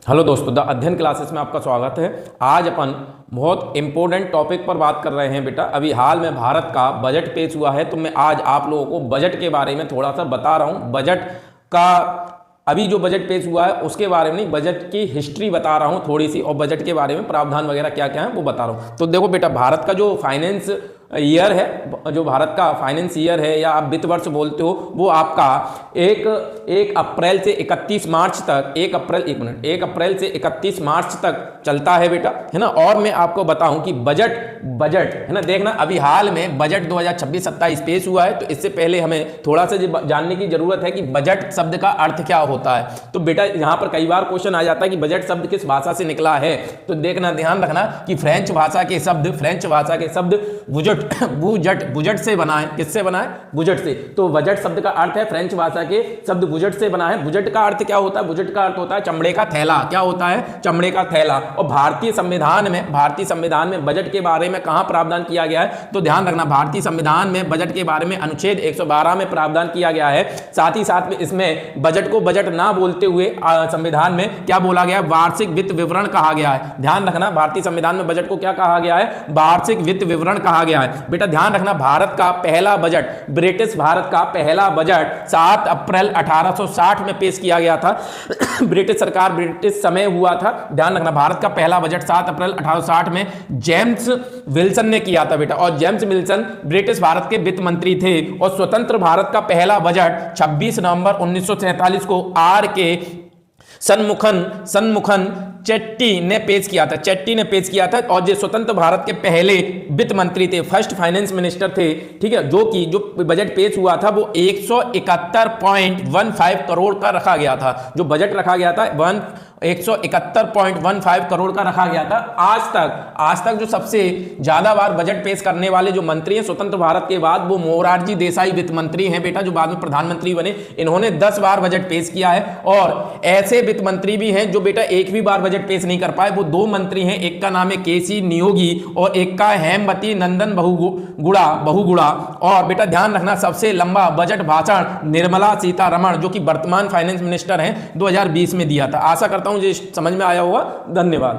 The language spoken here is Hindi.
हेलो दोस्तों, द अध्ययन क्लासेस में आपका स्वागत है। आज अपन बहुत इंपॉर्टेंट टॉपिक पर बात कर रहे हैं बेटा। अभी हाल में भारत का बजट पेश हुआ है, तो मैं आज आप लोगों को बजट के बारे में थोड़ा सा बता रहा हूँ। बजट का अभी जो बजट पेश हुआ है उसके बारे में नहीं, बजट की हिस्ट्री बता रहा हूँ थोड़ी सी, और बजट के बारे में प्रावधान वगैरह क्या क्या है वो बता रहा हूँ। तो देखो बेटा, भारत का जो फाइनेंस ईयर है, जो भारत का फाइनेंस ईयर है या आप वित्त वर्ष बोलते हो, वो आपका एक अप्रैल से 31 मार्च तक, 1 अप्रैल से 31 मार्च तक चलता है बेटा, है ना। और मैं आपको बताऊं कि बजट है ना, देखना अभी हाल में बजट 2026-27 पेश हुआ है, तो इससे पहले हमें थोड़ा सा जानने की जरूरत है कि बजट शब्द का अर्थ क्या होता है। तो बेटा यहाँ पर कई बार क्वेश्चन आ जाता है कि बजट शब्द किस भाषा से निकला है, तो देखना, ध्यान रखना कि फ्रेंच भाषा के शब्द बुजट से बना है। किससे बना है? बुजट से। तो बजट शब्द का अर्थ है, फ्रेंच भाषा के शब्द बुजट से बना है। बुजट का अर्थ क्या होता है? बुजट का अर्थ होता है चमड़े का थैला। क्या होता है? चमड़े का थैला। और भारतीय संविधान में बजट के बारे में कहां प्रावधान किया गया है? तो ध्यान रखना, भारतीय संविधान में बजट के बारे में अनुच्छेद 112 में प्रावधान किया गया है। साथ ही साथ में इसमें बजट को बजट ना बोलते हुए संविधान में क्या बोला गया? वार्षिक वित्त विवरण कहा गया है। ध्यान रखना, भारतीय संविधान में बजट को क्या कहा गया है? वार्षिक वित्त विवरण कहा गया है। बेटा ध्यान रखना, भारत का पहला बजट, भारत का पहला बजट 7 अप्रैल 1860 में पेश किया गया था। ब्रिटिश समय हुआ था। ध्यान रखना, भारत का पहला बजट 7 अप्रैल 1860 में जेम्स विल्सन ने किया था बेटा। और जेम्स विल्सन ब्रिटिश भारत के वित्त मंत्री थे। और स्वतंत्र भारत का पहला बजट 26 नवंबर 1947 को आर के सन्मुखन चेट्टी ने पेश किया था। और ये स्वतंत्र भारत के पहले वित्त मंत्री थे, फर्स्ट फाइनेंस मिनिस्टर थे, ठीक है। जो बजट पेश हुआ था वो 171.15 करोड़ का रखा गया था। जो बजट रखा गया था 171.15 करोड़ का रखा गया था। आज तक जो सबसे ज्यादा बार बजट पेश करने वाले जो मंत्री हैं स्वतंत्र भारत के बाद, वो मोरारजी देसाई वित्त मंत्री हैं बेटा, जो बाद में प्रधानमंत्री बने। इन्होंने 10 बार बजट पेश किया है। और ऐसे वित्त मंत्री भी हैं जो बेटा एक भी बार बजट पेश नहीं कर पाए। वो 2 मंत्री हैं, एक का नाम है केसी नियोगी और एक का हेमवती नंदन बहुगुणा। और बेटा ध्यान रखना, सबसे लंबा बजट भाषण निर्मला सीतारमण, जो कि वर्तमान फाइनेंस मिनिस्टर हैं, 2020 में दिया था। आशा करता हूं ये समझ में आया होगा। धन्यवाद।